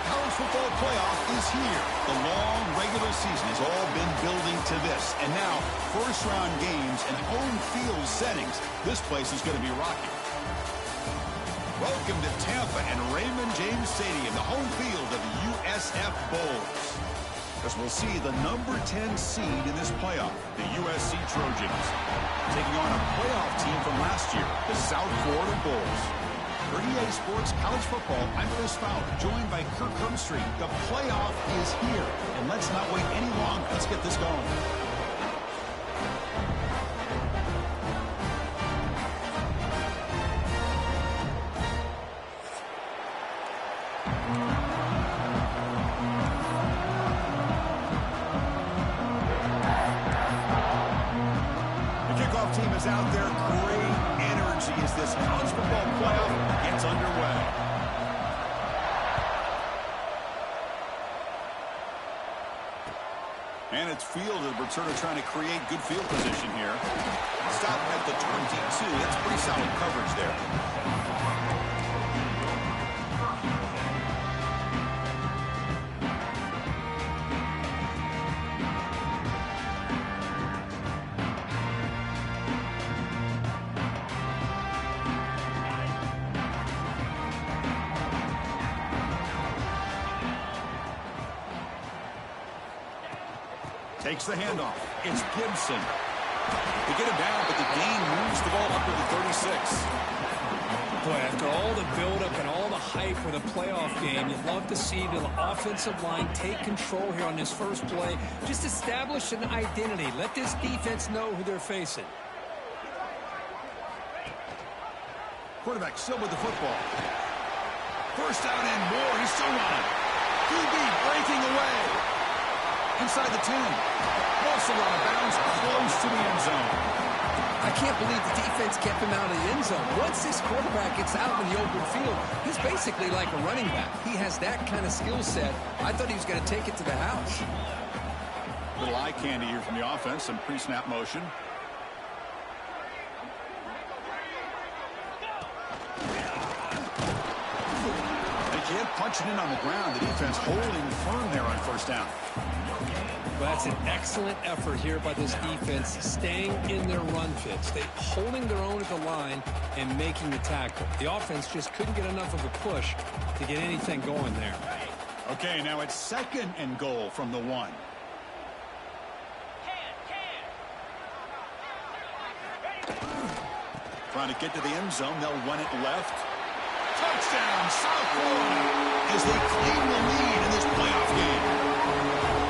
college football playoff is here. The long regular season has all been building to this. And now, first-round games and home field settings. This place is going to be rocking. Welcome to Tampa and Raymond James Stadium, the home field of the USFBulls. As we'll see the number 10 seed in this playoff, the USC Trojans, taking on a playoff team from last year, the South Florida Bulls. For EA Sports College Football, I'm Chris Fowler, joined by Kirk Herbstreit. The playoff is here, and let's not wait any longer. Let's get this going. Team is out there. Great energy as this college football playoff gets underway. And it's fielded. We're sort of trying to create good field position here. Stop at the 22. That's pretty solid coverage there. Takes the handoff. It's Gibson. They get him down, but the gain moves the ball up to the 36. Boy, after all the buildup and all the hype for the playoff game, you'd love to see the offensive line take control here on this first play. Just establish an identity. Let this defense know who they're facing. Quarterback still with the football. First down and more. He's still running. QB breaking away. Inside the 10. Also out of bounds, close to the end zone. I can't believe the defense kept him out of the end zone. Once this quarterback gets out in the open field, he's basically like a running back. He has that kind of skill set. I thought he was going to take it to the house. Little eye candy here from the offense. Some pre-snap motion. They can't punch it in on the ground. The defense holding firm there on first down. Well, that's an excellent effort here by this defense, staying in their run fits. They're holding their own at the line and making the tackle. The offense just couldn't get enough of a push to get anything going there. Okay, now it's second and goal from the 1. Trying to get to the end zone. They'll run it left. Touchdown, South Florida, as they claim the lead in this playoff game.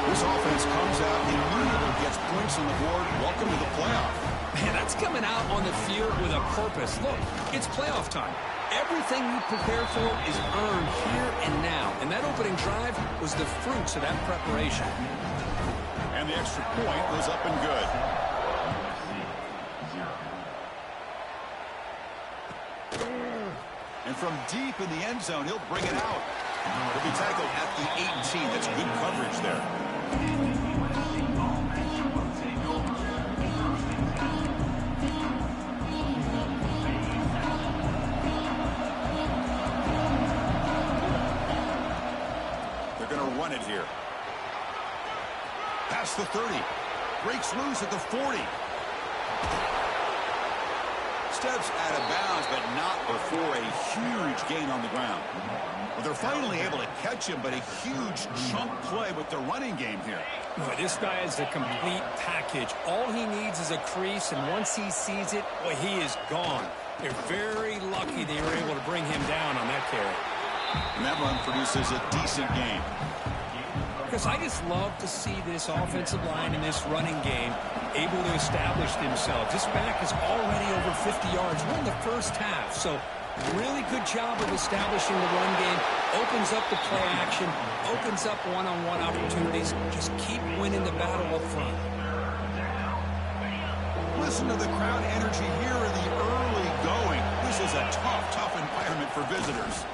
This offense comes out immediately, gets points on the board. Welcome to the playoff. Man, that's coming out on the field with a purpose. Look, it's playoff time. Everything you prepare for is earned here and now. And that opening drive was the fruits of that preparation. And the extra point was up and good. And from deep in the end zone, he'll bring it out. He'll be tackled at the 18. That's good coverage there. They're going to run it here. Past the 30. Breaks loose at the 40. Steps out of bounds, but not before a huge gain on the ground. Well, they're finally able to catch him, but a huge chunk play with the running game here. Boy, this guy is a complete package. All he needs is a crease, and once he sees it, boy, he is gone. They're very lucky they were able to bring him down on that carry. And that run produces a decent gain. Because I just love to see this offensive line in this running game able to establish themselves. This back is already over 50 yards. We're in the first half, so really good job of establishing the run game. Opens up the play action, opens up one-on-one opportunities. Just keep winning the battle up front. Listen to the crowd energy here in the early going. This is a tough environment for visitors.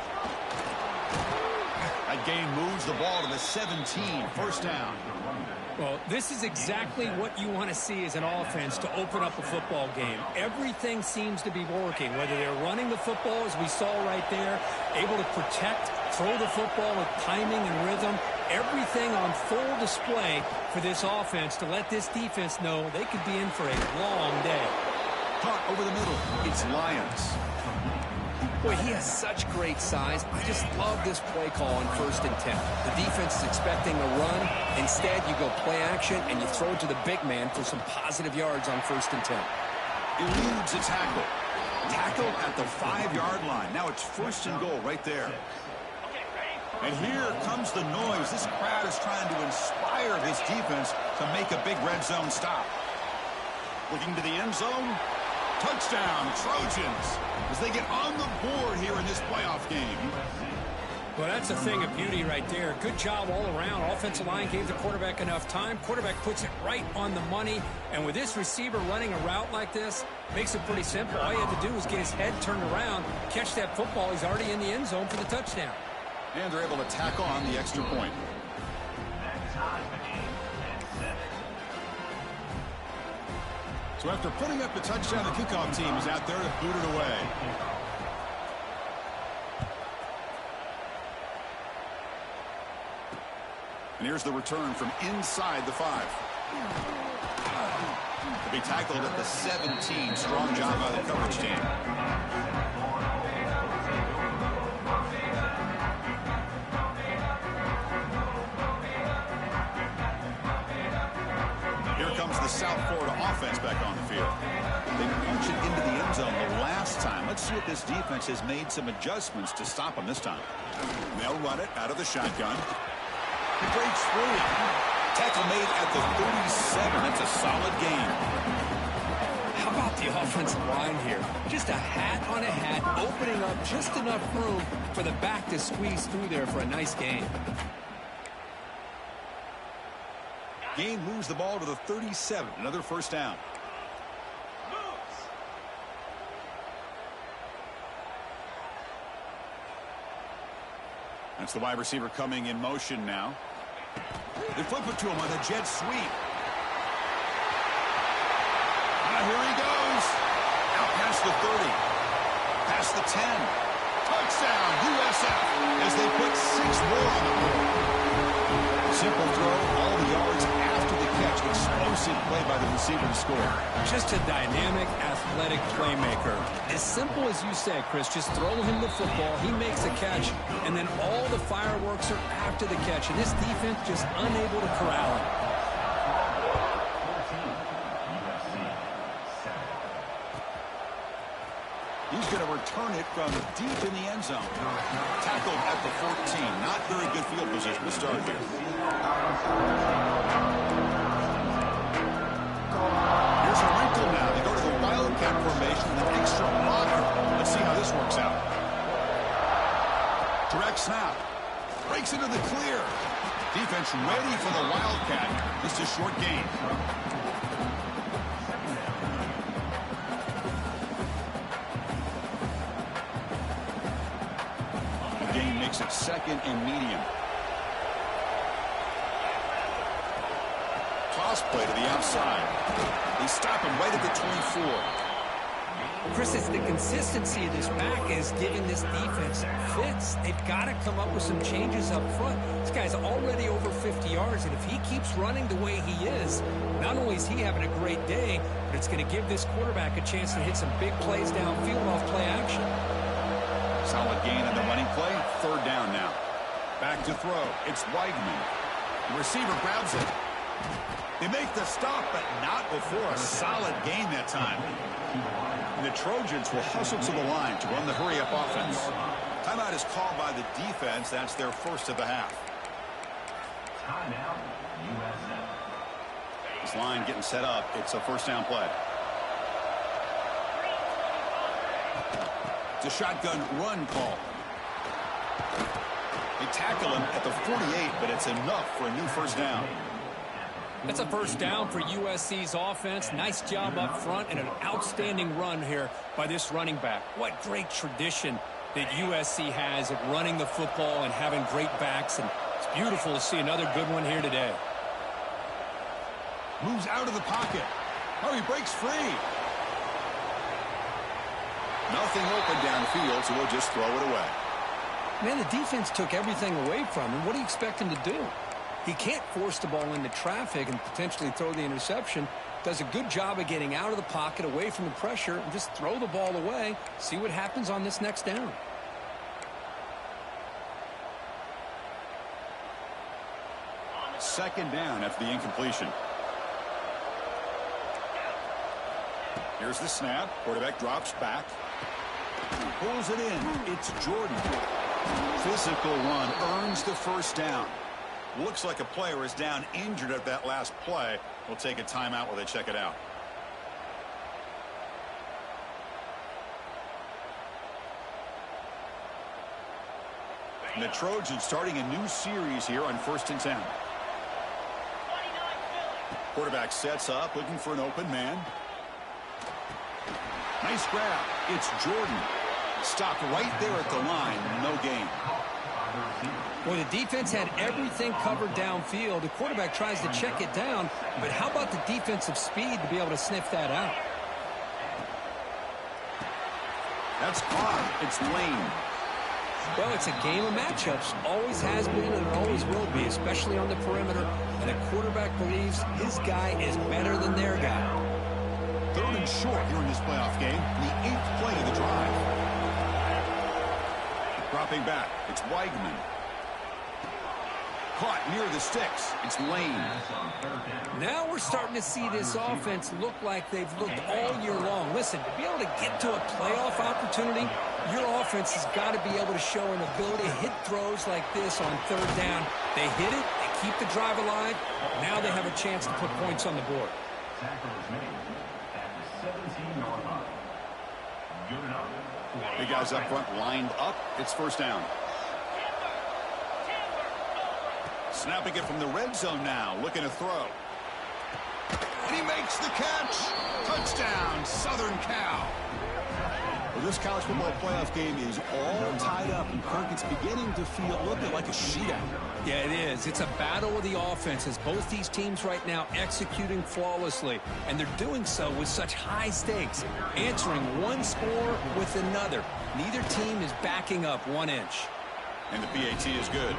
That gain moves the ball to the 17, first down. Well, this is exactly what you want to see as an offense to open up a football game. Everything seems to be working, whether they're running the football, as we saw right there, able to protect, throw the football with timing and rhythm. Everything on full display for this offense to let this defense know they could be in for a long day. Caught over the middle. It's Lions. Boy, he has such great size. I just love this play call on 1st and 10. The defense is expecting a run. Instead, you go play action, and you throw it to the big man for some positive yards on 1st and 10. Eludes a tackle. Tackle at the 5-yard line. Now it's 1st and goal right there. And here comes the noise. This crowd is trying to inspire this defense to make a big red zone stop. Looking to the end zone. Touchdown, Trojans, as they get on the board here in this playoff game. Well, that's a thing of beauty right there. Good job all around. Offensive line gave the quarterback enough time. Quarterback puts it right on the money. And with this receiver running a route like this, makes it pretty simple. All you had to do was get his head turned around, catch that football. He's already in the end zone for the touchdown. And they're able to tack on the extra point. So after putting up the touchdown, the kickoff team is out there to boot it away. And here's the return from inside the 5. To be tackled at the 17. Strong job by the coverage team. The South Florida offense back on the field. They punched it into the end zone the last time. Let's see if this defense has made some adjustments to stop them this time. They'll run it out of the shotgun. He breaks free. Tackle made at the 37. That's a solid gain. How about the offensive line here? Just a hat on a hat, opening up just enough room for the back to squeeze through there for a nice gain. Gain moves the ball to the 37. Another 1st down. That's the wide receiver coming in motion now. They flip it to him on a jet sweep. Here he goes. Out past the 30. Past the 10. Touchdown, USF, as they put 6 more on the board. Simple throw, all the yards after the catch. Explosive play by the receiver to score. Just a dynamic, athletic playmaker. As simple as you said, Chris, just throw him the football, he makes a catch, and then all the fireworks are after the catch. And this defense just unable to corral him. He's going to return it from deep in the end zone. Tackled at the 14. Not very good field position to start here. Here's a wrinkle now. They go to the wildcat formation with an extra blocker. Let's see how this works out. Direct snap. Breaks into the clear. Defense ready for the wildcat. Just a short gain. It's 2nd and medium. Toss play to the outside. They stop him right at the 24. Chris, it's the consistency of this back is giving this defense fits. They've got to come up with some changes up front. This guy's already over 50 yards, and if he keeps running the way he is, not only is he having a great day, but it's going to give this quarterback a chance to hit some big plays downfield off play action. Solid gain on the running play. 3rd down now. Back to throw. It's Weidman. The receiver grabs it. They make the stop, but not before a solid gain that time. And the Trojans will hustle to the line to run the hurry-up offense. Timeout is called by the defense. That's their 1st of the half. Timeout, USF. This line getting set up. It's a 1st down play. A shotgun run call. They tackle him at the 48, but it's enough for a new 1st down. That's a 1st down for USC's offense. Nice job up front and an outstanding run here by this running back. What great tradition that USC has of running the football and having great backs, and it's beautiful to see another good one here today. Moves out of the pocket. Oh, he breaks free. Nothing open downfield, so we'll just throw it away. Man, the defense took everything away from him. What do you expect him to do? He can't force the ball into traffic and potentially throw the interception. Does a good job of getting out of the pocket, away from the pressure, and just throw the ball away. See what happens on this next down. Second down after the incompletion. Here's the snap. Quarterback drops back. Pulls it in. It's Jordan. Physical run earns the first down. Looks like a player is down injured at that last play. We'll take a timeout while they check it out. And the Trojans starting a new series here on 1st and 10. Quarterback sets up, looking for an open man. Nice grab. It's Jordan. Stopped right there at the line. No gain. Well, the defense had everything covered downfield. The quarterback tries to check it down, but how about the defensive speed to be able to sniff that out? That's caught. It's Lane. Well, it's a game of matchups. Always has been and it always will be, especially on the perimeter. And the quarterback believes his guy is better than their guy. 3rd and short here in this playoff game. The 8th play of the drive. Dropping back. It's Weigman. Caught near the sticks. It's Lane. Now we're starting to see this offense look like they've looked all year long. Listen, to be able to get to a playoff opportunity, your offense has got to be able to show an ability to hit throws like this on 3rd down. They hit it, they keep the drive alive. Now they have a chance to put points on the board. Big guys up front lined up. It's 1st down. Snapping it from the red zone now. Looking to throw. And he makes the catch. Touchdown, Southern Cal. Well, this college football playoff game is all tied up, and Kirk, it's beginning to feel a little bit like a shootout. Yeah, it is. It's a battle of the offenses. Both these teams right now executing flawlessly, and they're doing so with such high stakes, answering one score with another. Neither team is backing up 1 inch. And the PAT is good.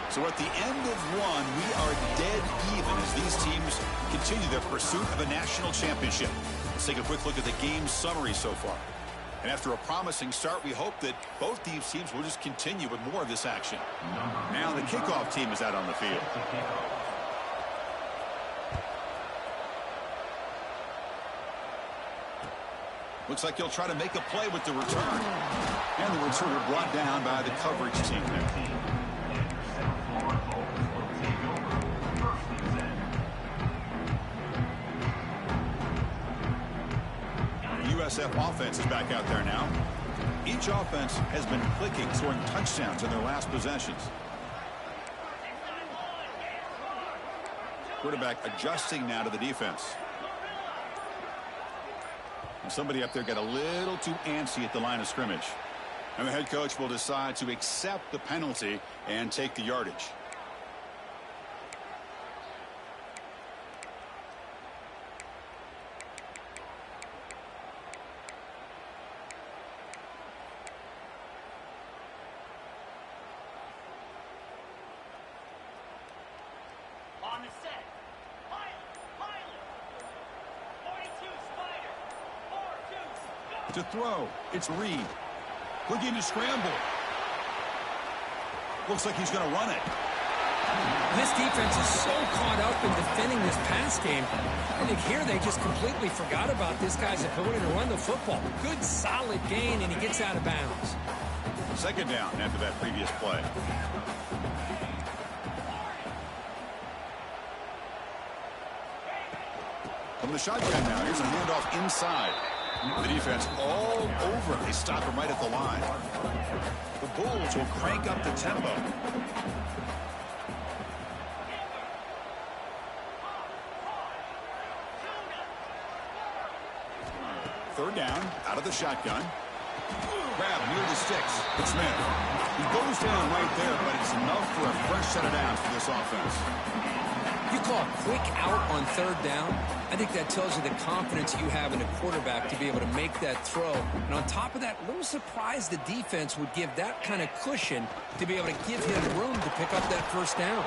So at the end of one, we are dead even as these teams continue their pursuit of a national championship. Let's take a quick look at the game summary so far. And after a promising start, we hope that both these teams will just continue with more of this action. Now the kickoff team is out on the field. Looks like he'll try to make a play with the return. And the returner brought down by the coverage team there. USF offense is back out there now. Each offense has been clicking, scoring touchdowns in their last possessions. Quarterback adjusting now to the defense. And somebody up there got a little too antsy at the line of scrimmage. And the head coach will decide to accept the penalty and take the yardage. To throw, it's Reed. Looking to scramble. Looks like he's going to run it. This defense is so caught up in defending this pass game. I think here they just completely forgot about this guy's ability to run the football. Good, solid gain, and he gets out of bounds. 2nd down after that previous play. From the shotgun now, here's a handoff inside. The defense all over him. They stop him right at the line. The Bulls will crank up the tempo. Third down, out of the shotgun. Grab near the sticks. It's Smith. He goes down right there, but it's enough for a fresh set of downs for this offense. You call a quick out on third down. I think that tells you the confidence you have in a quarterback to be able to make that throw. And on top of that, a little surprised the defense would give that kind of cushion to be able to give him room to pick up that first down.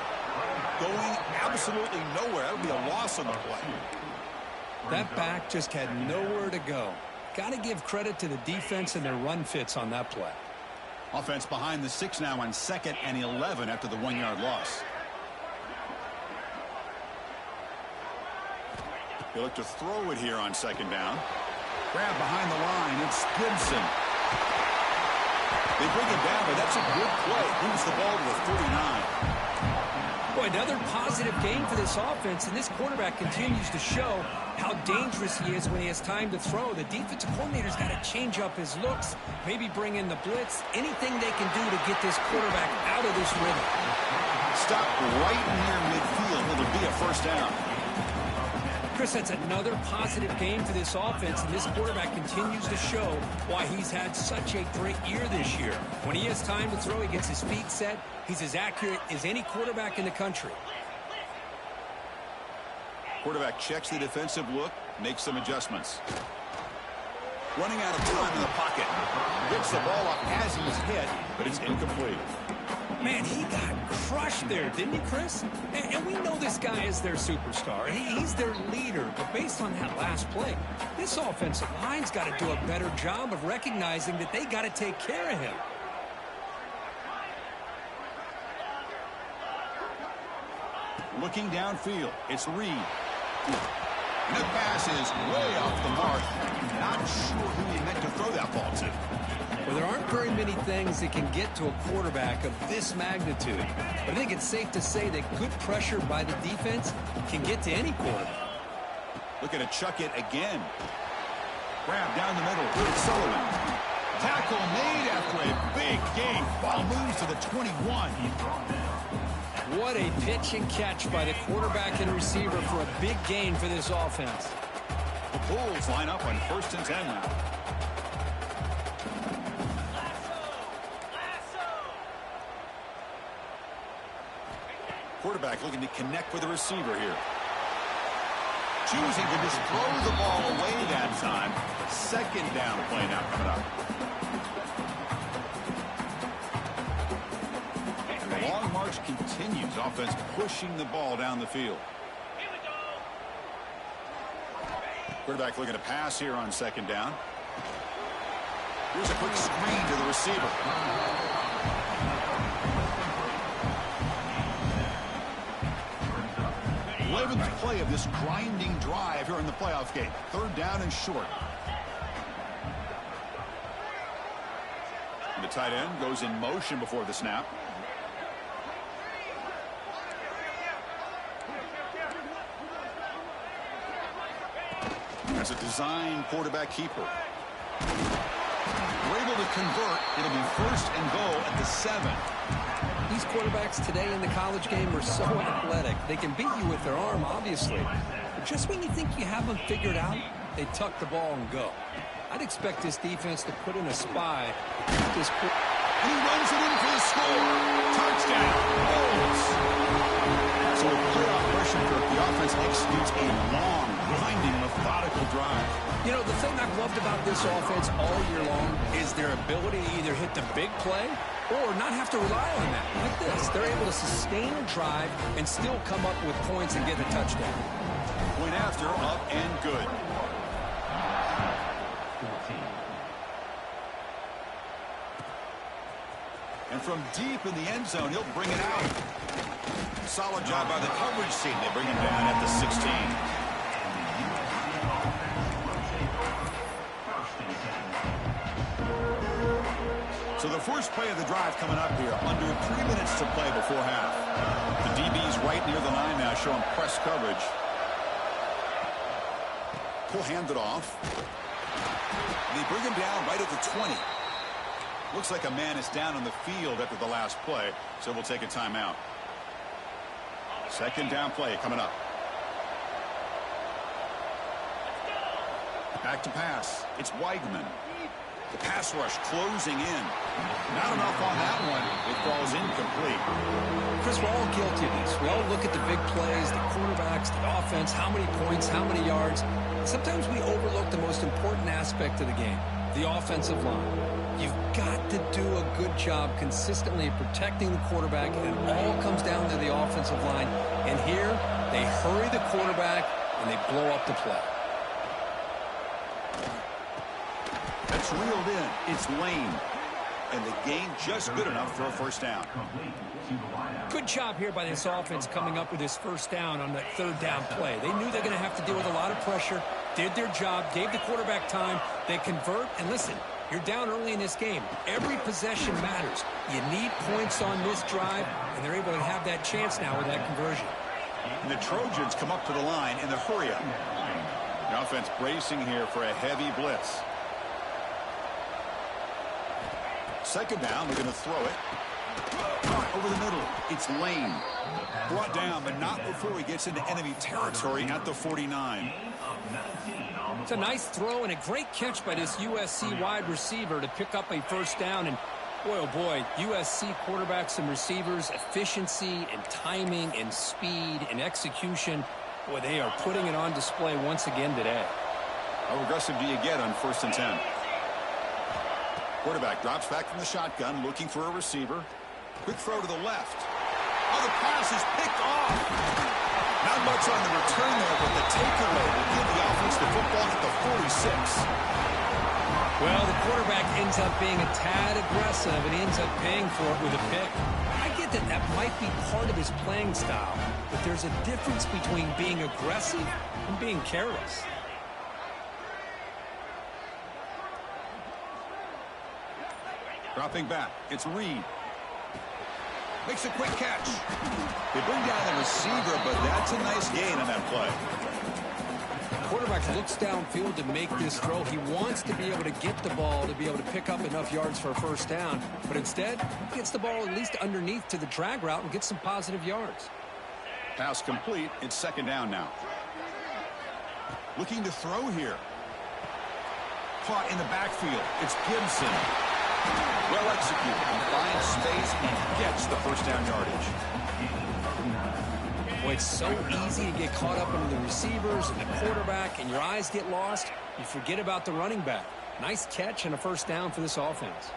Going absolutely nowhere. That would be a loss on the play. That back just had nowhere to go. Got to give credit to the defense and their run fits on that play. Offense behind the 6 now on 2nd and 11 after the 1-yard loss. They look to throw it here on 2nd down. Grab behind the line. It's Gibson. They bring him down, but that's a good play. Moves the ball to the 39. Boy, another positive game for this offense, and this quarterback continues to show how dangerous he is when he has time to throw. The defensive coordinator's got to change up his looks, maybe bring in the blitz, anything they can do to get this quarterback out of this rhythm. Stop right near midfield. It'll be a first down. Chris, that's another positive game for this offense, and this quarterback continues to show why he's had such a great year this year. When he has time to throw, he gets his feet set. He's as accurate as any quarterback in the country. Quarterback checks the defensive look, makes some adjustments. Running out of time in the pocket. Gets the ball up as he's hit, but it's incomplete. Man, he got crushed there, didn't he, Chris? And we know this guy is their superstar. He's their leader. But based on that last play, this offensive line's got to do a better job of recognizing that they got to take care of him. Looking downfield, it's Reed. And the pass is way off the mark. Not sure who he meant to throw that ball to. Well, there aren't very many things that can get to a quarterback of this magnitude. But I think it's safe to say that good pressure by the defense can get to any quarterback. Looking to chuck it again. Grab down the middle. It's Sullivan. Tackle made after a big gain. Ball moves to the 21. What a pitch and catch by the quarterback and receiver for a big gain for this offense. The Bulls line up on 1st and 10 now. Quarterback looking to connect with the receiver here. Choosing to just throw the ball away that time. 2nd down play now coming up. And the long march continues. Offense pushing the ball down the field. Quarterback looking to pass here on 2nd down. Here's a quick screen to the receiver. 11th play of this grinding drive here in the playoff game. 3rd down and short. And the tight end goes in motion before the snap. That's a design quarterback keeper. We're able to convert. It'll be 1st and goal at the 7. These quarterbacks today in the college game are so athletic. They can beat you with their arm, obviously. But just when you think you have them figured out, they tuck the ball and go. I'd expect this defense to put in a spy. And he runs it in for the score. Touchdown, Bulls. So with playoff pressure, the offense executes a long, grinding, methodical drive. You know, the thing I've loved about this offense all year long is their ability to either hit the big play or not have to rely on that. Like this, they're able to sustain a drive and still come up with points and get a touchdown. Point after, up and good. And from deep in the end zone, he'll bring it out. Solid job by the coverage team. They bring him down at the 16. So the first play of the drive coming up here. Under 3 minutes to play before half. The DB's right near the line now, showing press coverage. He'll hand it off. They bring him down right at the 20. Looks like a man is down on the field after the last play, so we'll take a timeout. 2nd down play coming up. Back to pass. It's Weidman. The pass rush closing in. Not enough on that one. It falls incomplete. Chris, we're all guilty of this. We all look at the big plays, the quarterbacks, the offense, how many points, how many yards. Sometimes we overlook the most important aspect of the game, the offensive line. You've got to do a good job consistently protecting the quarterback, and it all comes down to the offensive line. And here, they hurry the quarterback, and they blow up the play. That's reeled in. It's Lane. And the gain just good enough for a first down. Good job here by this offense coming up with this first down on that third down play. They knew they're going to have to deal with a lot of pressure, did their job, gave the quarterback time. They convert, and listen, you're down early in this game. Every possession matters. You need points on this drive, and they're able to have that chance now with that conversion. And the Trojans come up to the line in the hurry-up. The offense bracing here for a heavy blitz. Second down, they're going to throw it. Over the middle, it's Lane. Brought down, but not before he gets into enemy territory at the 49. It's a nice throw and a great catch by this USC wide receiver to pick up a first down. And boy, oh boy, USC quarterbacks and receivers, efficiency and timing and speed and execution. Boy, they are putting it on display once again today. How aggressive do you get on 1st and 10? Quarterback drops back from the shotgun, looking for a receiver. Quick throw to the left. Oh, the pass is picked off. Not much on the return there, but the takeaway will give the offense the football at the 46. Well, the quarterback ends up being a tad aggressive, and he ends up paying for it with a pick. I get that that might be part of his playing style, but there's a difference between being aggressive and being careless. Dropping back, it's Reed. Makes a quick catch. They bring down the receiver, but that's a nice gain on that play. The quarterback looks downfield to make this throw. He wants to be able to get the ball to be able to pick up enough yards for a first down, but instead, he gets the ball at least underneath to the drag route and gets some positive yards. Pass complete. It's second down now. Looking to throw here. Caught in the backfield. It's Gibson. Well executed. He finds space and gets the first down yardage. Boy, it's so easy to get caught up into the receivers and the quarterback, and your eyes get lost. You forget about the running back. Nice catch and a first down for this offense.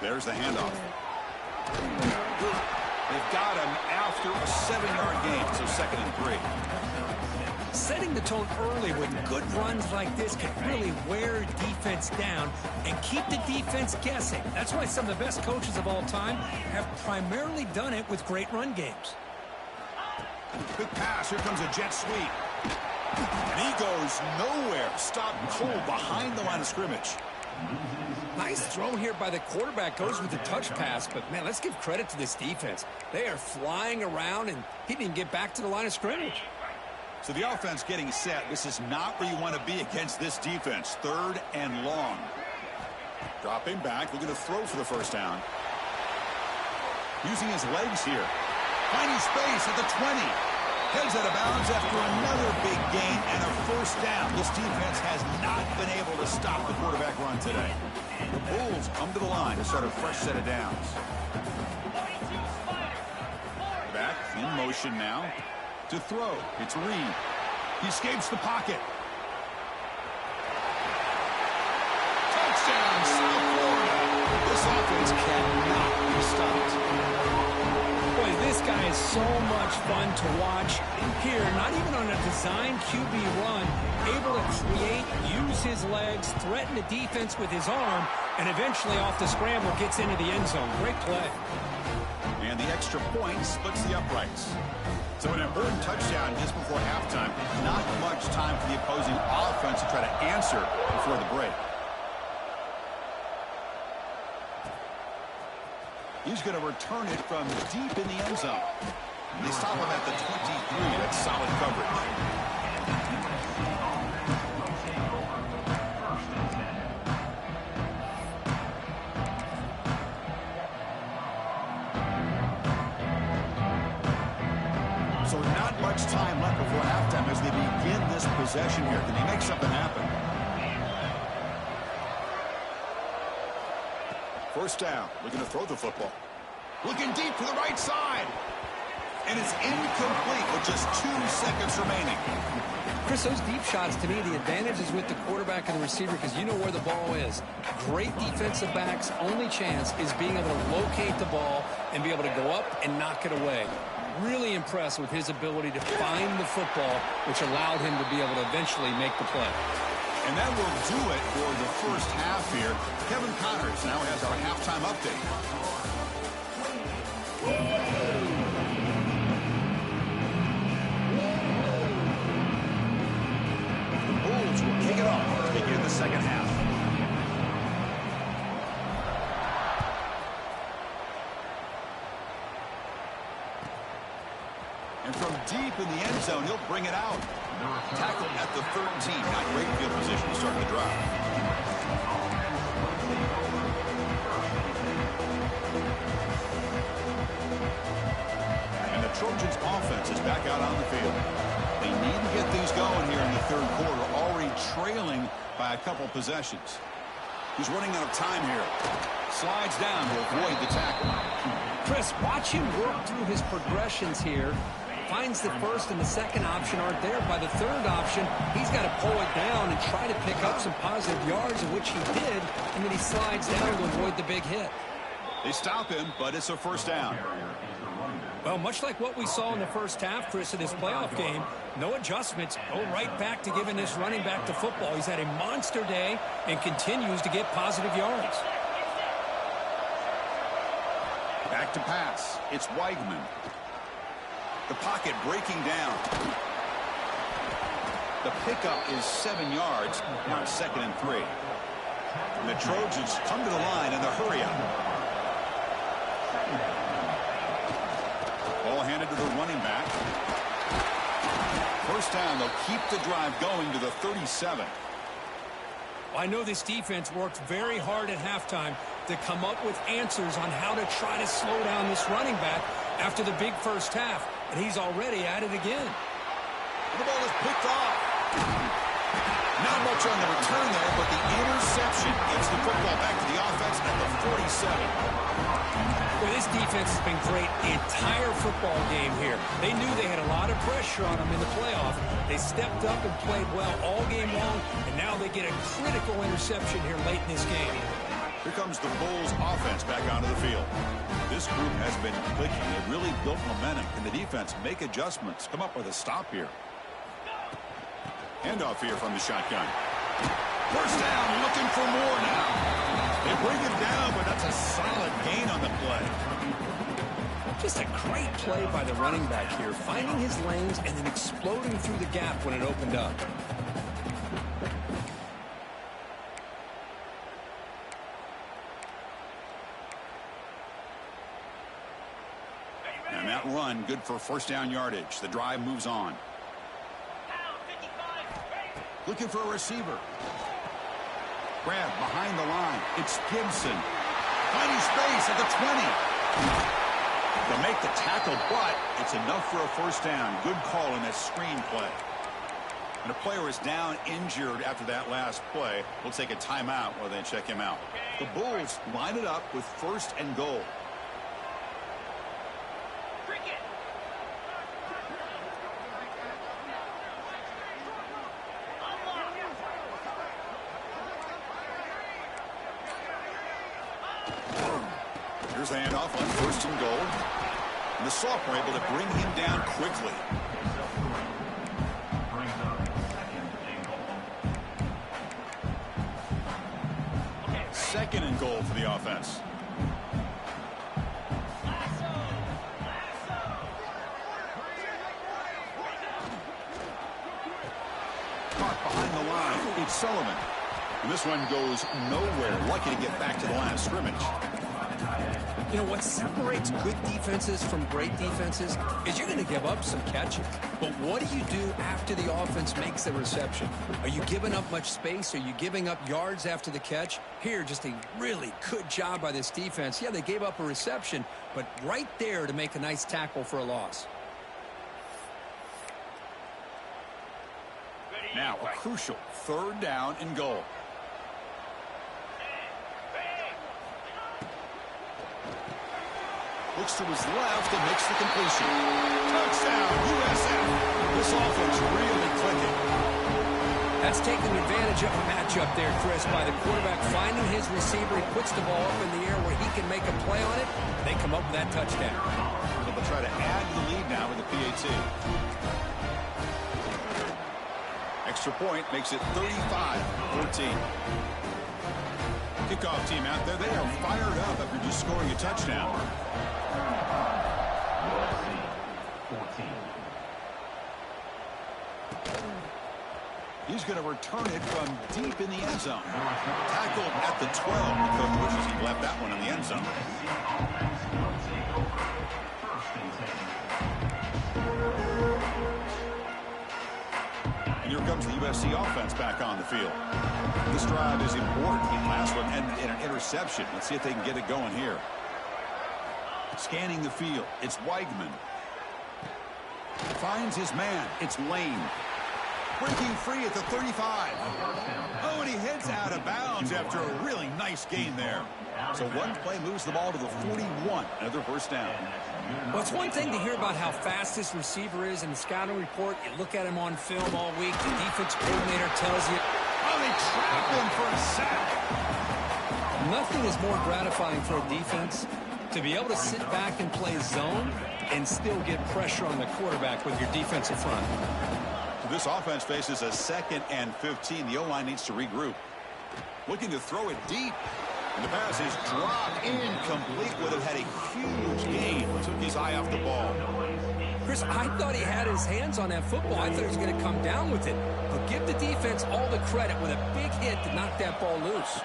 There's the handoff. They've got him after a 7-yard gain, so 2nd and 3. Setting the tone early with good runs like this can really wear a defense down and keep the defense guessing. That's why some of the best coaches of all time have primarily done it with great run games. Quick pass. Here comes a jet sweep. And he goes nowhere. Stopped cold behind the line of scrimmage. Nice throw here by the quarterback. Goes with the touch pass, but man, let's give credit to this defense. They are flying around, and he didn't get back to the line of scrimmage. So the offense getting set. This is not where you want to be against this defense. 3rd and long. Dropping back, looking to throw for the first down. Using his legs here. Finding space at the 20. Heads out of bounds after another big gain and a first down. This defense has not been able to stop the quarterback run today. The Bulls come to the line to start a fresh set of downs. Back in motion now to throw. It's Reed. He escapes the pocket. Touchdown, South Florida. This offense cannot be stopped. Boy, this guy is so much fun to watch. Here, not even on a design QB run, able to create, use his legs, threaten the defense with his arm, and eventually off the scramble gets into the end zone. Great play. And the extra point splits the uprights. So an important touchdown just before halftime. Not much time for the opposing offense to try to answer before the break. He's going to return it from deep in the end zone. They stop him at the 23. That's solid coverage. possession here. Can they make something happen? First down. Looking to throw the football. Looking deep to the right side. And it's incomplete with just 2 seconds remaining. Chris, those deep shots, to me, the advantage is with the quarterback and the receiver because you know where the ball is. Great defensive backs' only chance is being able to locate the ball and be able to go up and knock it away. Really impressed with his ability to find the football, which allowed him to be able to eventually make the play. And that will do it for the first half here. Kevin Connors now has our halftime update. Kick it off to begin the second half. And from deep in the end zone, he'll bring it out. Tackled at the 13. Not great field position to start the drive. And the Trojans' offense is back out on the field. They need to get things going here in the third quarter, already trailing by a couple possessions. He's running out of time here. Slides down to avoid the tackle. Chris, watch him work through his progressions here. Finds the first and the second option aren't there. By the third option, he's got to pull it down and try to pick up some positive yards, of which he did, and then he slides down to avoid the big hit. They stop him, but it's a first down. Well, much like what we saw in the first half, Chris, in this playoff game, no adjustments. Go right back to giving this running back the football. He's had a monster day and continues to get positive yards. Back to pass. It's Weigman. The pocket breaking down. The pickup is 7 yards. Now it's 2nd and 3. And the Trojans come to the line in the hurry-up. Ball handed to the running back. First down, they'll keep the drive going to the 37. Well, I know this defense worked very hard at halftime to come up with answers on how to try to slow down this running back after the big first half, and he's already at it again. The ball is picked off. Not much on the return there, but the interception gets the football back to the offense at the 47. Well, this defense has been great the entire football game here. They knew they had a lot of pressure on them in the playoff. They stepped up and played well all game long, and now they get a critical interception here late in this game. Here comes the Bulls offense back onto the field. This group has been clicking. They've really built momentum. Can the defense make adjustments? Come up with a stop here. Handoff here from the shotgun. First down, looking for more now. They bring him down, but that's a solid gain on the play. Just a great play by the running back here, finding his lanes and then exploding through the gap when it opened up. And that run, good for first down yardage. The drive moves on. Looking for a receiver. Grab behind the line. It's Gibson. Finding space at the 20. They'll make the tackle, but it's enough for a first down. Good call in that screen play. And a player is down injured after that last play. We'll take a timeout while they check him out. The Bulls line it up with 1st and goal. Here's the handoff on 1st and goal. And the sophomore able to bring him down quickly. Second and goal for the offense. Caught behind the line. It's Sullivan. And this one goes nowhere. Lucky to get back to the line of scrimmage. You know, what separates good defenses from great defenses is you're going to give up some catches. But what do you do after the offense makes the reception? Are you giving up much space? Are you giving up yards after the catch? Here, just a really good job by this defense. Yeah, they gave up a reception, but right there to make a nice tackle for a loss. Now a crucial 3rd down and goal. Looks to his left and makes the completion. Touchdown, USF. This offense really clicking. That's taking advantage of a matchup there, Chris, by the quarterback finding his receiver. He puts the ball up in the air where he can make a play on it. They come up with that touchdown. So they'll try to add to the lead now with the PAT. Extra point makes it 35-14. Kickoff team out there, they are fired up after just scoring a touchdown. He's going to return it from deep in the end zone. Tackled at the 12. The coach wishes he left that one in the end zone. And here comes the USC offense back on the field. This drive is important. The last one ended in an interception. Let's see if they can get it going here. Scanning the field. It's Weigman. Finds his man. It's Lane. Breaking free at the 35. Oh, and he heads out of bounds after a really nice gain there. So one play moves the ball to the 41. Another first down. Well, it's one thing to hear about how fast this receiver is in the scouting report. You look at him on film all week. The defense coordinator tells you, oh, they trapped him for a sack. Nothing is more gratifying for a defense to be able to sit back and play zone and still get pressure on the quarterback with your defensive front. This offense faces a 2nd and 15. The O-line needs to regroup. Looking to throw it deep. And the pass is dropped incomplete. Would have had a huge gain. Took his eye off the ball. Chris, I thought he had his hands on that football. I thought he was going to come down with it. But give the defense all the credit with a big hit to knock that ball loose.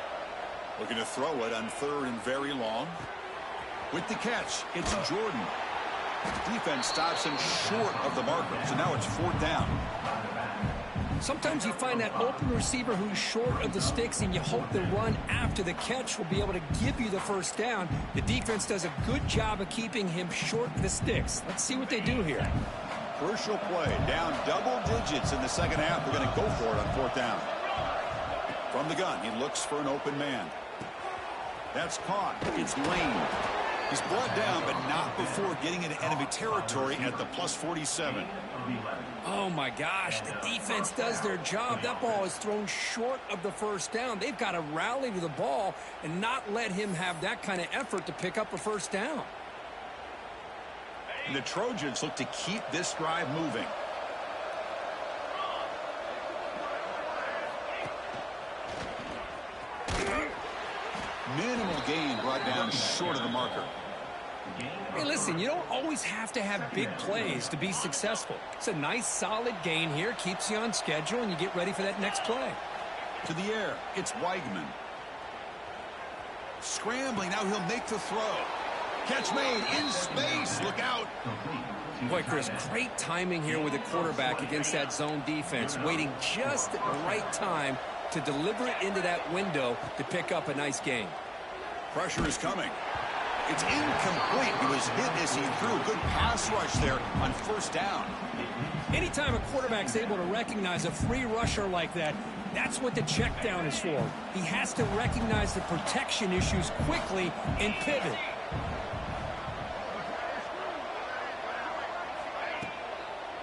Looking to throw it on 3rd and very long. With the catch, it's Jordan. Defense stops him short of the marker. So now it's 4th down. Sometimes you find that open receiver who's short of the sticks, and you hope the run after the catch will be able to give you the first down. The defense does a good job of keeping him short of the sticks. Let's see what they do here. Crucial play. Down double digits in the 2nd half. They're going to go for it on 4th down. From the gun, he looks for an open man. That's caught. It's Lane. He's brought down, but not before getting into enemy territory at the plus 47. Oh, my gosh. The defense does their job. That ball is thrown short of the first down. They've got to rally to the ball and not let him have that kind of effort to pick up a first down. And the Trojans look to keep this drive moving. Minimal gain brought down short of the marker. Hey, listen, you don't always have to have big plays to be successful. It's a nice, solid gain here. Keeps you on schedule, and you get ready for that next play. To the air, it's Weigman. Scrambling, now he'll make the throw. Catch made in space. Look out. Boy, Chris, great timing here with the quarterback against that zone defense, waiting just at the right time to deliver it into that window to pick up a nice gain. Pressure is coming. It's incomplete. He was hit as he threw a good pass rush there on 1st down. Anytime a quarterback's able to recognize a free rusher like that, that's what the check down is for. He has to recognize the protection issues quickly and pivot.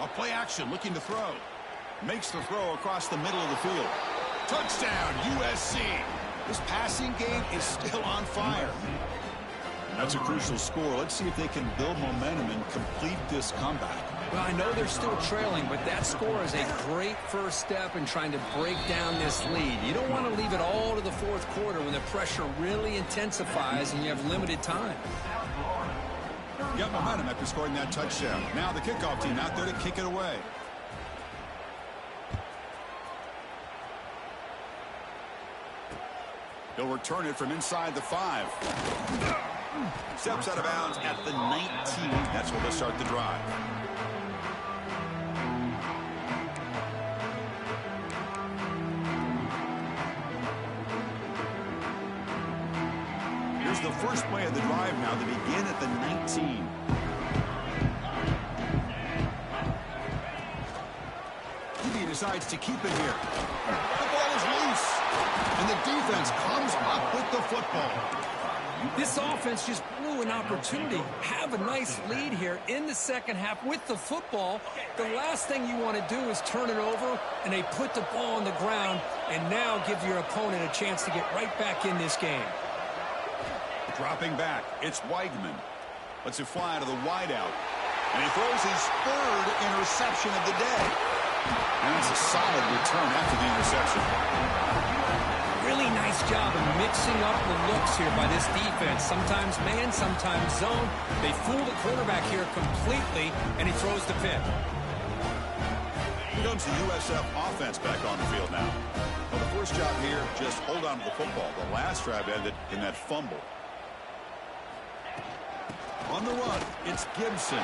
A play action looking to throw. Makes the throw across the middle of the field. Touchdown, USC. This passing game is still on fire. That's a crucial score. Let's see if they can build momentum and complete this comeback. Well, I know they're still trailing, but that score is a great first step in trying to break down this lead. You don't want to leave it all to the 4th quarter when the pressure really intensifies and you have limited time. You got momentum after scoring that touchdown. Now the kickoff team out there to kick it away. He'll return it from inside the 5. Steps out of bounds at the 19. That's where they'll start the drive. Here's the first play of the drive now. They begin at the 19. Give you a decides to keep it here. The ball is loose, and the defense comes up with the football. This offense just blew an opportunity. Have a nice lead here in the second half with the football. The last thing you want to do is turn it over, and they put the ball on the ground and now give your opponent a chance to get right back in this game. Dropping back, it's Weigman. Lets it fly to the wideout. And he throws his third interception of the day. And that's a solid return after the interception. Really nice job of mixing up the looks here by this defense. Sometimes man, sometimes zone. They fool the quarterback here completely, and he throws the pick. Here comes the USF offense back on the field now. Well, the first job here, just hold on to the football. The last drive ended in that fumble. On the run, it's Gibson.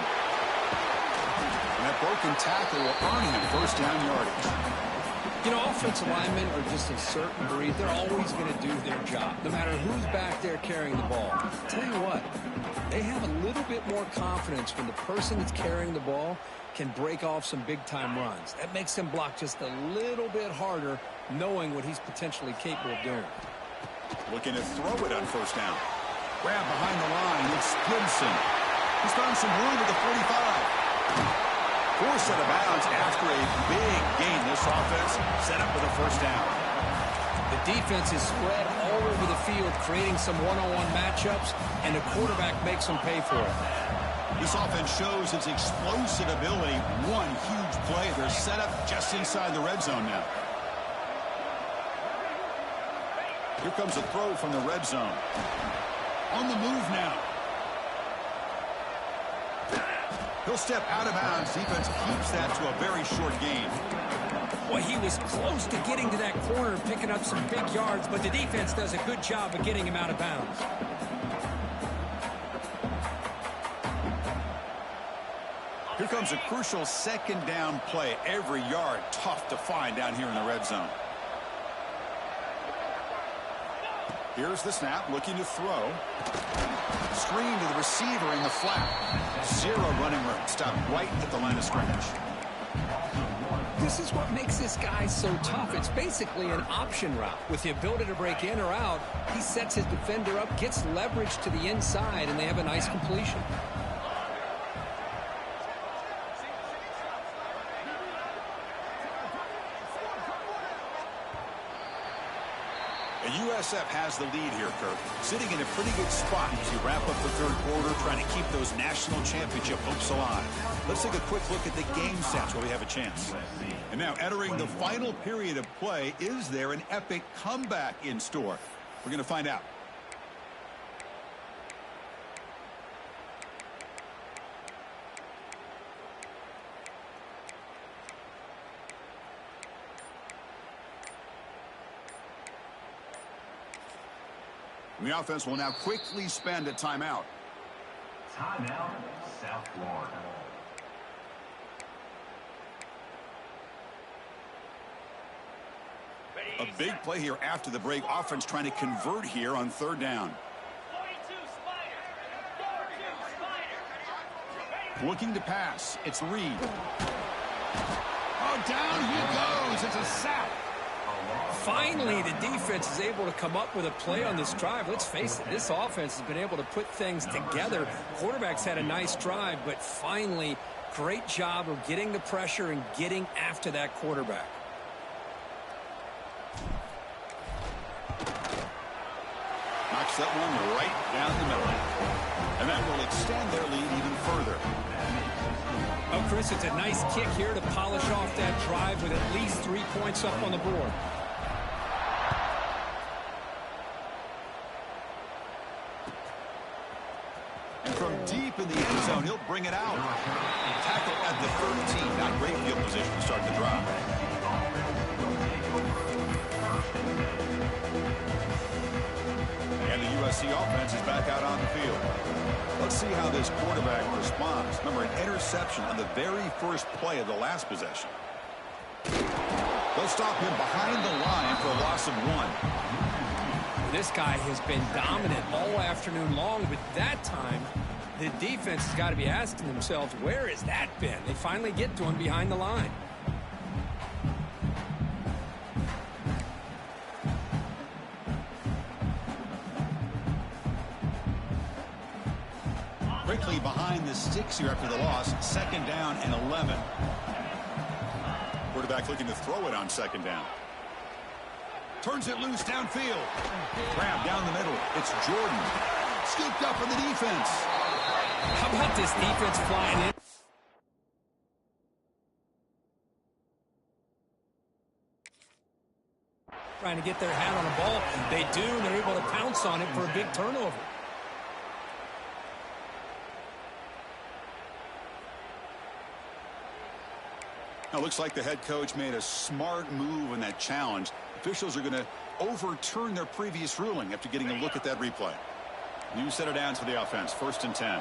And that broken tackle will earn him first down yardage. You know, offensive linemen are just a certain breed. They're always going to do their job, no matter who's back there carrying the ball. I'll tell you what, they have a little bit more confidence when the person that's carrying the ball can break off some big-time runs. That makes them block just a little bit harder, knowing what he's potentially capable of doing. Looking to throw it on first down. Grab behind the line, it's Gibson. He's found some room at the 45. Forced out of bounds after a big gain. This offense set up with a first down. The defense is spread all over the field, creating some one-on-one matchups, and the quarterback makes them pay for it. This offense shows its explosive ability. One huge play. They're set up just inside the red zone now. Here comes a throw from the red zone. On the move now. He'll step out of bounds. Defense keeps that to a very short gain. Well, he was close to getting to that corner, picking up some big yards, but the defense does a good job of getting him out of bounds. Here comes a crucial second down play. Every yard tough to find down here in the red zone. Here's the snap, looking to throw. Screen to the receiver in the flat. Zero running room. Stopped right at the line of scrimmage. This is what makes this guy so tough. It's basically an option route. With the ability to break in or out, he sets his defender up, gets leverage to the inside, and they have a nice completion. USF has the lead here, Kirk. Sitting in a pretty good spot as you wrap up the third quarter, trying to keep those national championship hopes alive. Let's take a quick look at the game stats while we have a chance. And now entering the final period of play, is there an epic comeback in store? We're going to find out. And the offense will now quickly spend a timeout. Timeout, South Florida. A big play here after the break. Offense trying to convert here on third down. Looking to pass. It's Reed. Oh, down he goes. It's a sack. Finally, the defense is able to come up with a play on this drive. Let's face it, this offense has been able to put things together. Quarterback's had a nice drive, but finally, great job of getting the pressure and getting after that quarterback. Knocks that one right down the middle. And that will extend their lead even further. Oh, Chris, it's a nice kick here to polish off that drive with at least 3 points up on the board. Deep in the end zone, he'll bring it out. Tackle at the 13. Not great field position to start the drive. And the USC offense is back out on the field. Let's see how this quarterback responds. Remember, an interception on the very first play of the last possession. They'll stop him behind the line for a loss of 1. This guy has been dominant all afternoon long, but that time, the defense has got to be asking themselves, where has that been? They finally get to him behind the line. Quickly behind the sticks here after the loss. 2nd down and 11. Quarterback looking to throw it on 2nd down. Turns it loose downfield. Grab down the middle. It's Jordan. Scooped up in the defense. How about this defense flying in? Trying to get their hat on the ball. They do, and they're able to pounce on it for a big turnover. Now, looks like the head coach made a smart move in that challenge. Officials are going to overturn their previous ruling after getting a look at that replay. New set of downs for the offense. 1st and 10.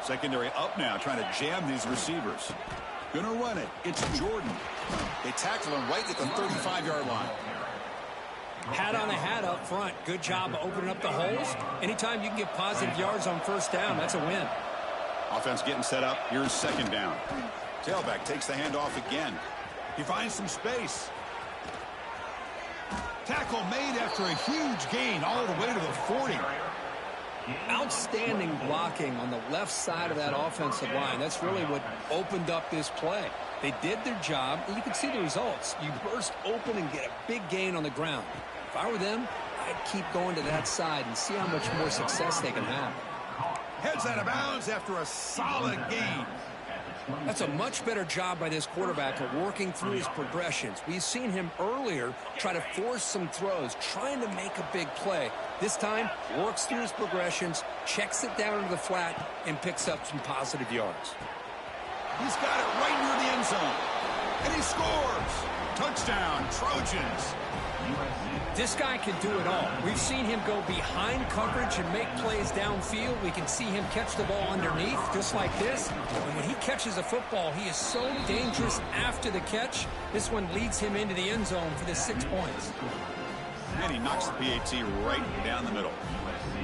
Secondary up now, trying to jam these receivers. Gonna run it. It's Jordan. They tackle him right at the 35-yard line. Hat on the hat up front. Good job opening up the holes. Anytime you can get positive yards on 1st down, that's a win. Offense getting set up. Here's 2nd down. Tailback takes the handoff again. He finds some space. Tackle made after a huge gain all the way to the 40. Outstanding blocking on the left side of that offensive line. That's really what opened up this play. They did their job, and you can see the results. You burst open and get a big gain on the ground. If I were them, I'd keep going to that side and see how much more success they can have. Heads out of bounds after a solid gain. That's a much better job by this quarterback of working through his progressions. We've seen him earlier try to force some throws, trying to make a big play. This time, works through his progressions, checks it down into the flat, and picks up some positive yards. He's got it right near the end zone. And he scores. Touchdown, Trojans. This guy can do it all. We've seen him go behind coverage and make plays downfield. We can see him catch the ball underneath, just like this. And when he catches a football, he is so dangerous after the catch. This one leads him into the end zone for the 6 points. And he knocks the PAT right down the middle.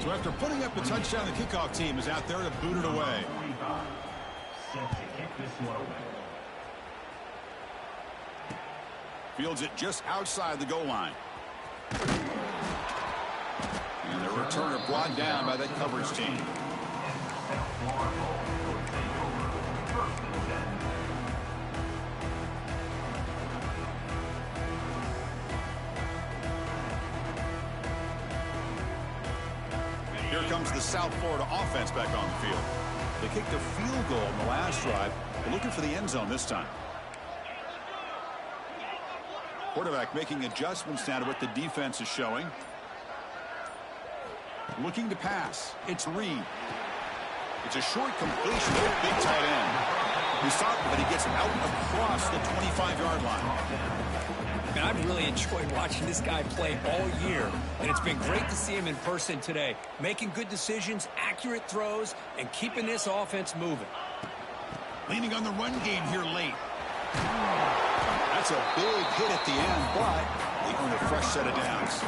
So after putting up the touchdown, the kickoff team is out there to boot it away. Fields it just outside the goal line. And the returner brought down by that coverage team. Here comes the South Florida offense back on the field. They kicked a field goal in the last drive. They're looking for the end zone this time. Quarterback making adjustments now to what the defense is showing. Looking to pass. It's Reed. It's a short completion to a big tight end. We saw it, but he gets out across the 25-yard line. And I've really enjoyed watching this guy play all year, and it's been great to see him in person today. Making good decisions, accurate throws, and keeping this offense moving. Leaning on the run game here late. That's a big hit at the end, but they earn a fresh set of downs.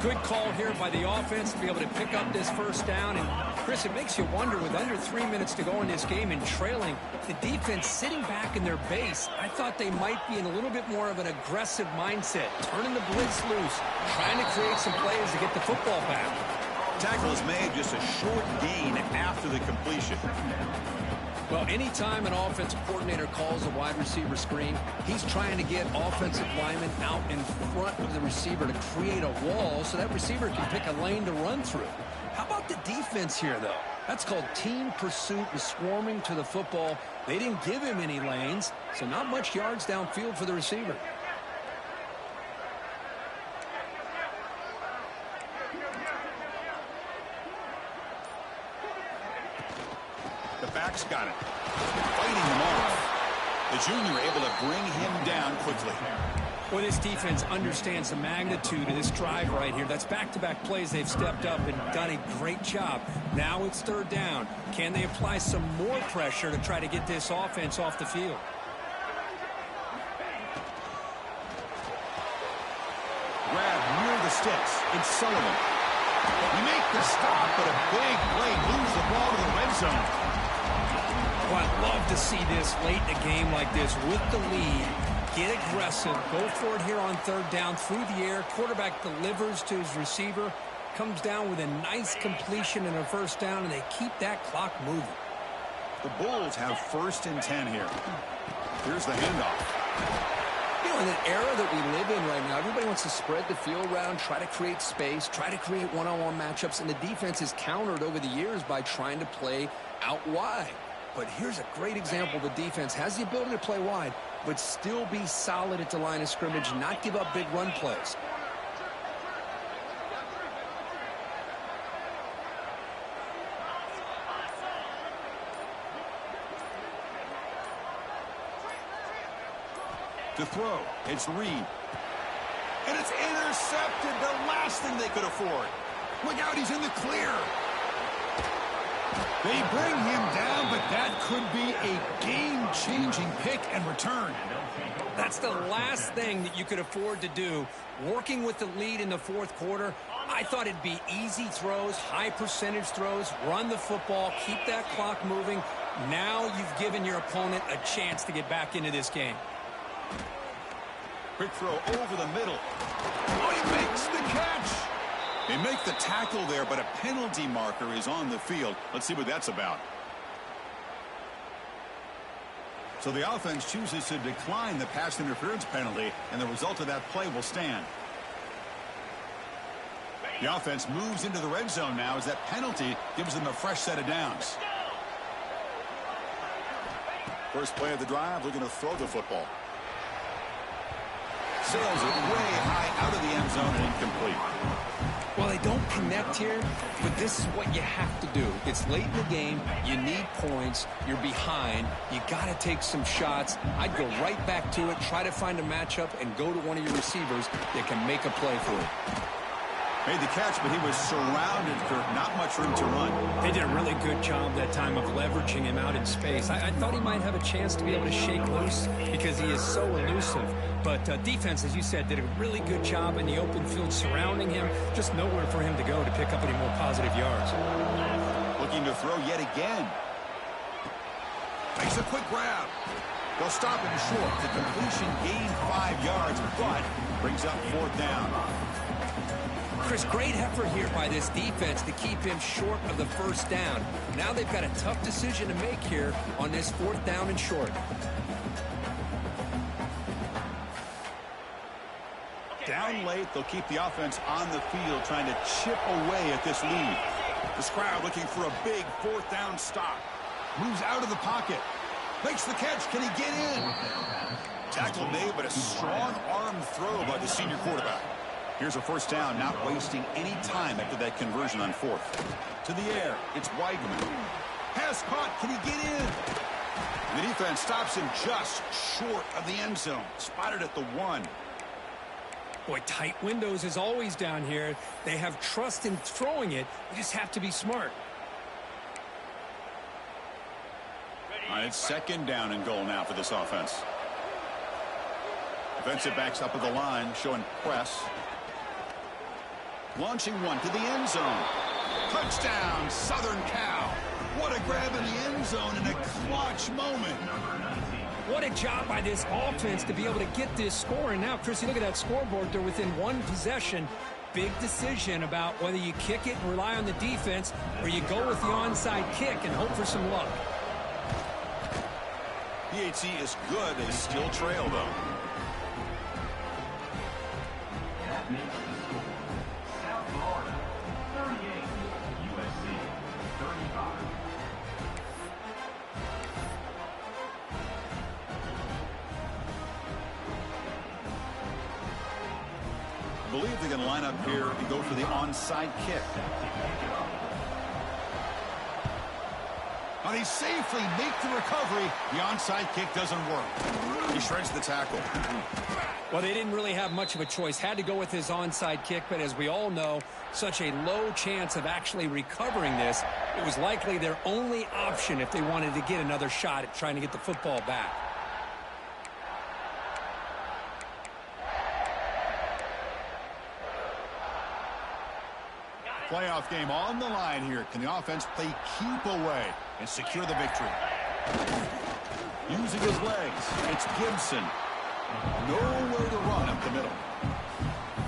Good call here by the offense to be able to pick up this 1st down. And, Chris, it makes you wonder, with under 3 minutes to go in this game and trailing, the defense sitting back in their base, I thought they might be in a little bit more of an aggressive mindset, turning the blitz loose, trying to create some plays to get the football back. Tackle is made, just a short gain after the completion. Well, anytime an offensive coordinator calls a wide receiver screen, he's trying to get offensive linemen out in front of the receiver to create a wall so that receiver can pick a lane to run through. How about the defense here, though? That's called team pursuit and swarming to the football. They didn't give him any lanes, so not much yards downfield for the receiver. The back's got it. Fighting them off. The junior able to bring him down quickly. Well, this defense understands the magnitude of this drive right here. That's back-to-back plays. They've stepped up and done a great job. Now it's 3rd down. Can they apply some more pressure to try to get this offense off the field? Grab near the sticks. It's Sullivan. We make the stop, but a big play moves the ball to the red zone. Well, I'd love to see this late in a game like this with the lead. Get aggressive. Go for it here on 3rd down through the air. Quarterback delivers to his receiver. comes down with a nice completion and a first down, and they keep that clock moving. The Bulls have 1st and 10 here. Here's the handoff. You know, in an era that we live in right now, everybody wants to spread the field around, try to create space, try to create one-on-one matchups, and the defense is countered over the years by trying to play out wide. But here's a great example. The defense has the ability to play wide, but still be solid at the line of scrimmage, not give up big run plays. To throw, it's Reed. And it's intercepted, the last thing they could afford. Look out, he's in the clear. They bring him down, but that could be a game-changing pick and return. That's the last thing that you could afford to do. Working with the lead in the 4th quarter, I thought it'd be easy throws, high percentage throws, run the football, keep that clock moving. Now you've given your opponent a chance to get back into this game. Quick throw over the middle. Oh, he makes the catch. They make the tackle there, but a penalty marker is on the field. Let's see what that's about. So the offense chooses to decline the pass interference penalty, and the result of that play will stand. The offense moves into the red zone now as that penalty gives them a fresh set of downs. First play of the drive, looking to throw the football. Sails it way high out of the end zone and incomplete. Well, they don't connect here, but this is what you have to do. It's late in the game. You need points. You're behind. You got to take some shots. I'd go right back to it, try to find a matchup, and go to one of your receivers that can make a play for it. Made the catch, but he was surrounded, Kirk. Not much room to run. They did a really good job that time of leveraging him out in space. I thought he might have a chance to be able to shake loose because he is so elusive. But defense, as you said, did a really good job in the open field surrounding him. Just nowhere for him to go to pick up any more positive yards. Looking to throw yet again. Makes a quick grab. They'll stop him short. The completion gained 5 yards, but brings up 4th down. Chris, great effort here by this defense to keep him short of the first down. Now they've got a tough decision to make here on this 4th down and short. Down late, they'll keep the offense on the field trying to chip away at this lead. This crowd looking for a big 4th down stop. Moves out of the pocket. Makes the catch. Can he get in? Tackle made, but a strong arm throw by the senior quarterback. Here's a first down, not wasting any time after that conversion on 4th. To the air, it's Weigman. Pass caught, can he get in? The defense stops him just short of the end zone. Spotted at the 1. Boy, tight windows is always down here. They have trust in throwing it. You just have to be smart. All right, it's 2nd down and goal now for this offense. Defensive backs up at the line, showing press. Launching one to the end zone. Touchdown, Southern Cal. What a grab in the end zone in a clutch moment. What a job by this offense to be able to get this score. And now, Chris, you look at that scoreboard. They're within 1 possession. Big decision about whether you kick it and rely on the defense or you go with the onside kick and hope for some luck. PHC is good. They still trail, though. That makes the score. South Florida, 38. USC, 35. I believe they're going to line up here and go for the onside kick. But he safely makes the recovery. The onside kick doesn't work. He shreds the tackle. Well, they didn't really have much of a choice. Had to go with his onside kick, but as we all know, such a low chance of actually recovering this. It was likely their only option if they wanted to get another shot at trying to get the football back. Playoff game on the line here. Can the offense play keep away and secure the victory? Using his legs, it's Gibson. Nowhere to run up the middle.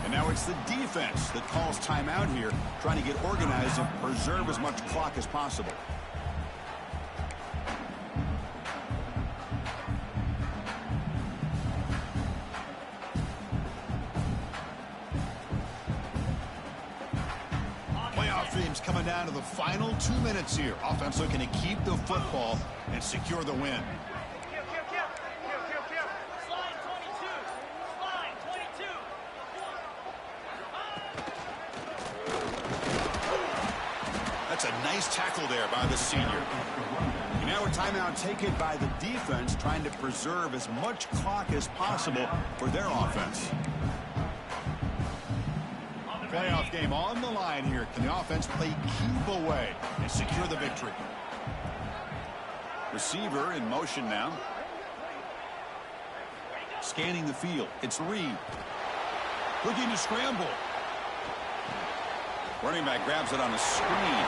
And now it's the defense that calls timeout here, trying to get organized and preserve as much clock as possible. Playoff dreams coming down to the final 2 minutes here. Offense looking to keep the football and secure the win. That's a nice tackle there by the senior. And now a timeout taken by the defense, trying to preserve as much clock as possible for their offense. Playoff game on the line here. Can the offense play keep away and secure the victory? Receiver in motion now. Scanning the field. It's Reed. Looking to scramble. Running back grabs it on the screen.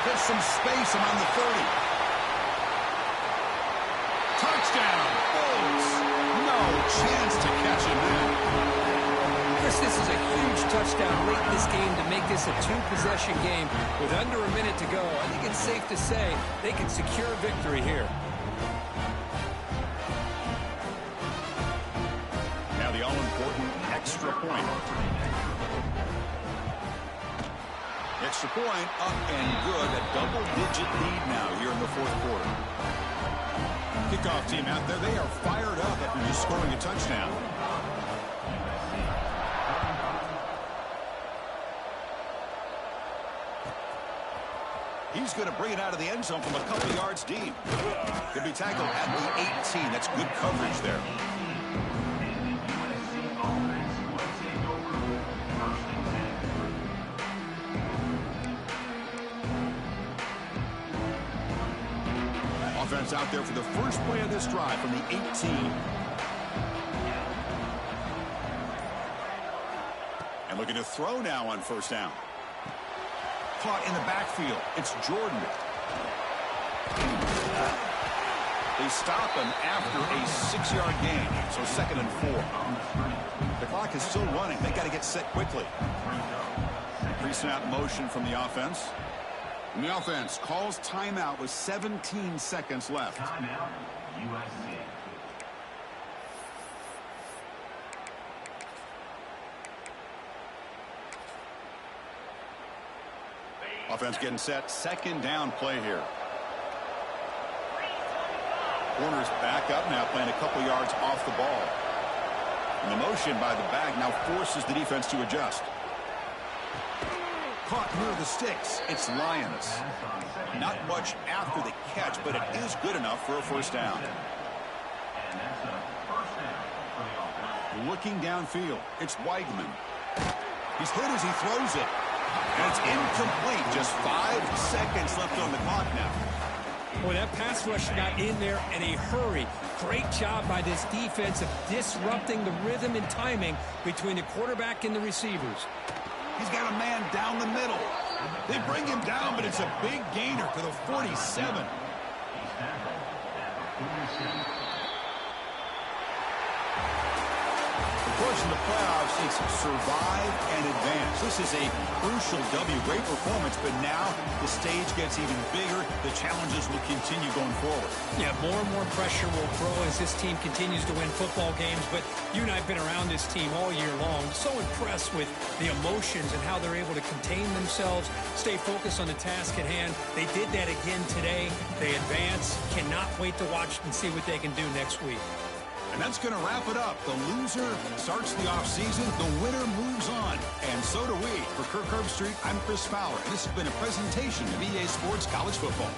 Gets some space around the 30. Touchdown, Bulls. No chance to catch him there. Chris, this is a huge touchdown late in this game to make this a two-possession game with under a minute to go. I think it's safe to say they can secure victory here. Now the all-important extra point. Extra point up and good. A double-digit lead now here in the fourth quarter. Kickoff team out there. They are fired up after just scoring a touchdown. He's going to bring it out of the end zone from a couple yards deep. Could be tackled at the 18. That's good coverage there. Offense out there for the first play of this drive from the 18. And looking to throw now on first down. Caught in the backfield. It's Jordan. They stop him after a 6-yard gain. So 2nd and 4. The clock is still running. They got to get set quickly. Pre-snap motion from the offense. And the offense calls timeout with 17 seconds left. Timeout, USC. Offense getting set. 2nd down play here. Corners back up now, playing a couple yards off the ball. And the motion by the back now forces the defense to adjust. Caught near the sticks. It's Lions. Not much after the catch, but it is good enough for a first down. And that's a first down for the offense. Looking downfield. It's Weigman. He's hit as he throws it. And it's incomplete. Just 5 seconds left on the clock now. Boy, that pass rush got in there in a hurry. Great job by this defense of disrupting the rhythm and timing between the quarterback and the receivers. He's got a man down the middle. They bring him down, but it's a big gainer to the 47. He's tackled at the 47. Of course, in the playoffs, it's survive and advance. This is a crucial W. Great performance, but now the stage gets even bigger. The challenges will continue going forward. Yeah, more and more pressure will grow as this team continues to win football games. But you and I have been around this team all year long. So impressed with the emotions and how they're able to contain themselves, stay focused on the task at hand. They did that again today. They advance. Cannot wait to watch and see what they can do next week. And that's going to wrap it up. The loser starts the offseason. The winner moves on. And so do we. For Kirk Herbstreit, I'm Chris Fowler. And this has been a presentation of EA Sports College Football.